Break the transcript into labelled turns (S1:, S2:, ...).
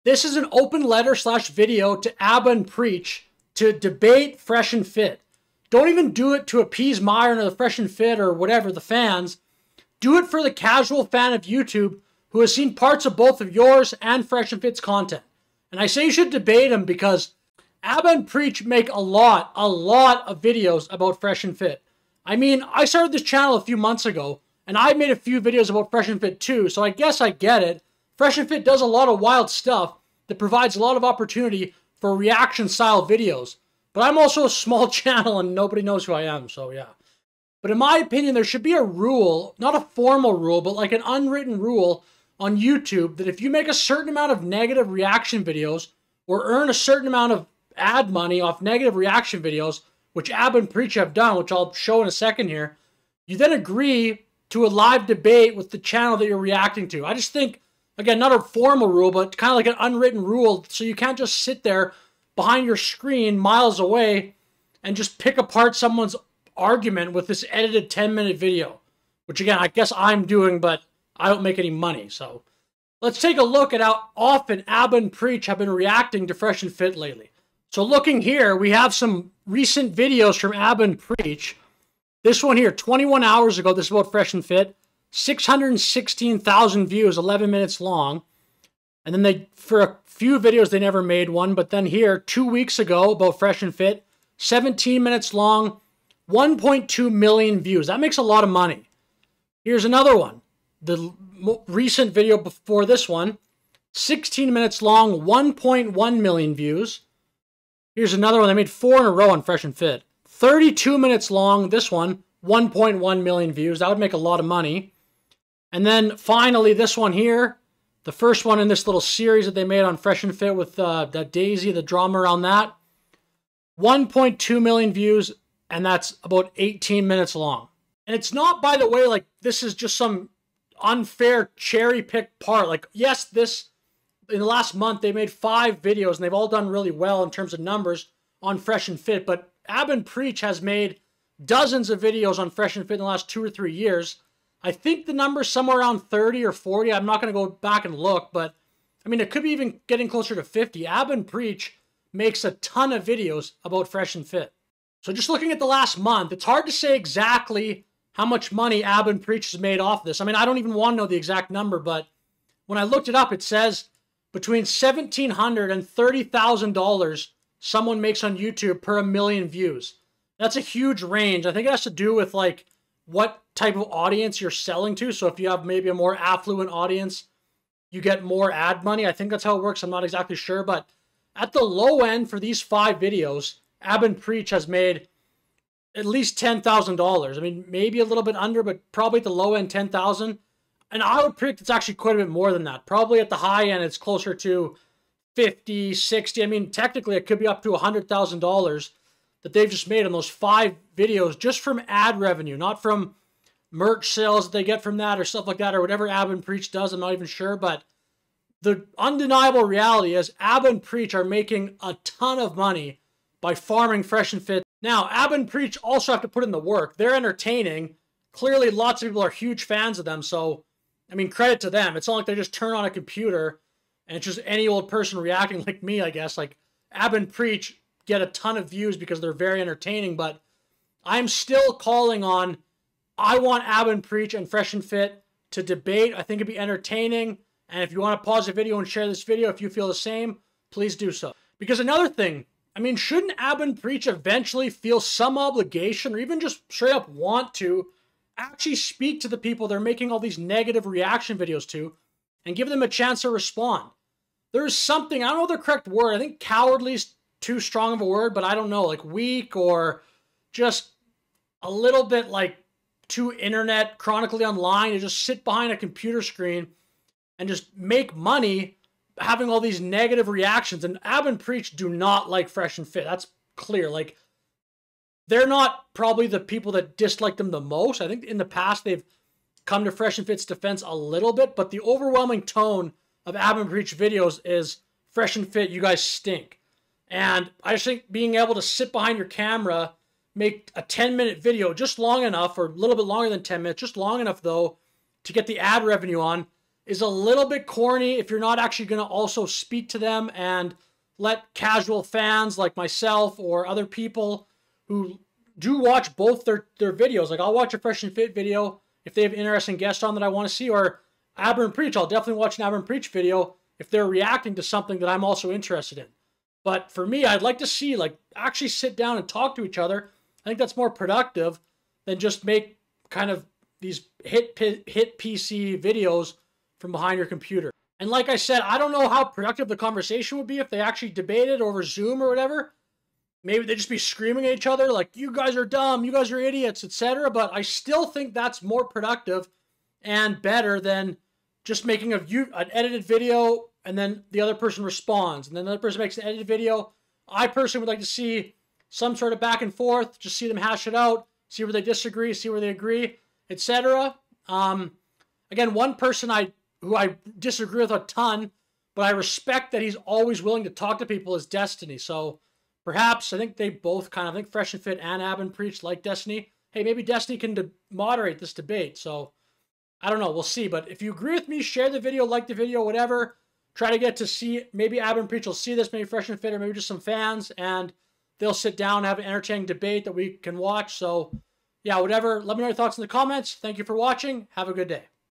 S1: This is an open letter / video to Aba and Preach to debate Fresh and Fit. Don't even do it to appease Myron or the Fresh and Fit or whatever, the fans. Do it for the casual fan of YouTube who has seen parts of both of yours and Fresh and Fit's content. And I say you should debate them because Aba and Preach make a lot of videos about Fresh and Fit. I mean, I started this channel a few months ago, and I made a few videos about Fresh and Fit too, so I guess I get it. Fresh and Fit does a lot of wild stuff that provides a lot of opportunity for reaction-style videos. But I'm also a small channel and nobody knows who I am, so yeah. But in my opinion, there should be a rule, not a formal rule, but like an unwritten rule on YouTube that if you make a certain amount of negative reaction videos or earn a certain amount of ad money off negative reaction videos, which Aba and Preach have done, which I'll show in a second here, you then agree to a live debate with the channel that you're reacting to. I just think, again, not a formal rule, but kind of like an unwritten rule, so you can't just sit there behind your screen miles away and just pick apart someone's argument with this edited 10-minute video, which again, I guess I'm doing, but I don't make any money. So let's take a look at how often Aba and Preach have been reacting to Fresh and Fit lately. So looking here, we have some recent videos from Aba and Preach. This one here, 21 hours ago, this is about Fresh and Fit. 616,000 views, 11 minutes long. And then they, for a few videos, they never made one. But then here, 2 weeks ago, about Fresh and Fit, 17 minutes long, 1.2 million views. That makes a lot of money. Here's another one. The recent video before this one, 16 minutes long, 1.1 million views. Here's another one. They made 4 in a row on Fresh and Fit. 32 minutes long, this one, 1.1 million views. That would make a lot of money. And then finally, this one here, the first one in this little series that they made on Fresh and Fit with that Daisy, the drama around that, 1.2 million views, and that's about 18 minutes long. And it's not, by the way, like this is just some unfair cherry-picked part. Like, yes, this, in the last month, they made 5 videos, and they've all done really well in terms of numbers on Fresh and Fit, but Aba and Preach has made dozens of videos on Fresh and Fit in the last 2 or 3 years. I think the number's somewhere around 30 or 40. I'm not going to go back and look, but I mean, it could be even getting closer to 50. Aba and Preach makes a ton of videos about Fresh and Fit. So just looking at the last month, it's hard to say exactly how much money Aba and Preach has made off this. I mean, I don't even want to know the exact number, but when I looked it up, it says between $1,700 and $30,000 someone makes on YouTube per 1 million views. That's a huge range. I think it has to do with like what type of audience you're selling to. So if you have maybe a more affluent audience, you get more ad money. I think that's how it works. I'm not exactly sure, but at the low end for these 5 videos, Aba and Preach has made at least $10,000. I mean, maybe a little bit under, but probably at the low end, 10,000. And I would predict it's actually quite a bit more than that. Probably at the high end, it's closer to 50, 60. I mean, technically, it could be up to $100,000 that they've just made on those 5 videos just from ad revenue, not from merch sales that they get from that or stuff like that or whatever Aba and Preach does. I'm not even sure, but the undeniable reality is Aba and Preach are making a ton of money by farming Fresh and Fit. Now, Aba and Preach also have to put in the work. They're entertaining. Clearly, lots of people are huge fans of them, so, I mean, credit to them. It's not like they just turn on a computer and it's just any old person reacting like me, I guess. Like, Aba and Preach get a ton of views because they're very entertaining, but I'm still calling on, I want Aba and Preach and Fresh and Fit to debate. I think it'd be entertaining, and if you want to pause the video and share this video, if you feel the same, please do so. Because another thing, I mean, shouldn't Aba and Preach eventually feel some obligation or even just straight up want to actually speak to the people they're making all these negative reaction videos to and give them a chance to respond? There's something, I don't know the correct word, I think cowardly is too strong of a word, but I don't know, like weak or just a little bit like too internet, chronically online, to just sit behind a computer screen and just make money having all these negative reactions. And Aba and Preach do not like Fresh and Fit. That's clear. Like, they're not probably the people that dislike them the most. I think in the past they've come to Fresh and Fit's defense a little bit, but the overwhelming tone of Aba and Preach videos is Fresh and Fit, you guys stink. And I just think being able to sit behind your camera, make a 10-minute video just long enough, or a little bit longer than 10 minutes, just long enough though, to get the ad revenue on, is a little bit corny if you're not actually going to also speak to them and let casual fans like myself or other people who do watch both their videos. Like, I'll watch a Fresh and Fit video if they have interesting guests on that I want to see, or Aba and Preach. I'll definitely watch an Aba and Preach video if they're reacting to something that I'm also interested in. But for me, I'd like to see, like, actually sit down and talk to each other. I think that's more productive than just make kind of these hit PC videos from behind your computer. And like I said, I don't know how productive the conversation would be if they actually debated over Zoom or whatever. Maybe they'd just be screaming at each other like, you guys are dumb, you guys are idiots, etc. But I still think that's more productive and better than just making an edited video and then the other person responds and then the other person makes an edited video. I personally would like to see some sort of back and forth, just see them hash it out, see where they disagree, see where they agree, etc. Again, one person who I disagree with a ton, but I respect that he's always willing to talk to people is Destiny. So perhaps, I think they both kind of, I think Fresh and Fit and Aba and Preach like Destiny. Hey, maybe Destiny can moderate this debate. So I don't know. We'll see. But if you agree with me, share the video, like the video, whatever. Try to get to see, maybe Aba and Preach will see this, maybe Fresh and Fit, or maybe just some fans, and they'll sit down and have an entertaining debate that we can watch. So yeah, whatever. Let me know your thoughts in the comments. Thank you for watching. Have a good day.